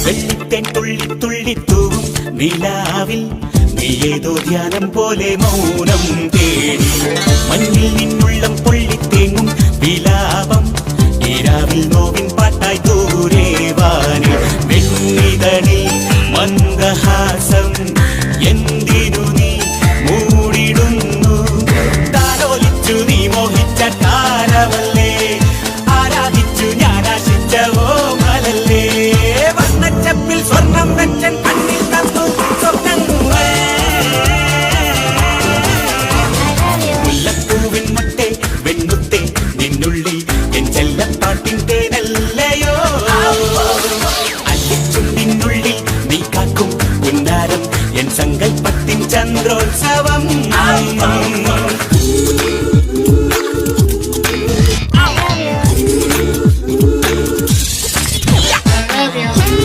വെള്ളിത്തേൻ തുള്ളി തുള്ളിത്തൂവും നിലാവിൽ നീ ഏതോ ധ്യാനം പോലെ മൗനം തേടി മഞ്ഞിൽ നിന്നുള്ളം പൊള്ളിത്തേങ്ങും വിലാപം ഈരാവിൽ നോവിൻ പാട്ടായി ദൂരെ വാനിൽ വെണ്ണിതളിൽ മന്ദഹാസം എന്തിനു നീ മൂടിടുന്നു താലോലിച്ചു നീ മോഹിച്ച കാലമല്ലേ ആരാധിച്ചു ഞാൻ ആശിച്ച ഓമലല്ലേ വർണ്ണച്ചപ്പിൽ സ്വർണം വെച്ചൻ കണ്ണിൽ തന്നു സ്വപ്നങ്ങൾ മുല്ലപ്പൂവിൻ മൊട്ടെ വെണ്ണുത്തെ നിന്നുള്ളിൽ എൻ ചെല്ലപ്പാട്ടിൻ തേനല്ലയോ അല്ലിച്ചുണ്ടിനുള്ളിൽ നീ കാക്കും പുന്നാരം എൻ സങ്കൽപ്പത്തിൻ ചന്ദ്രോത്സവം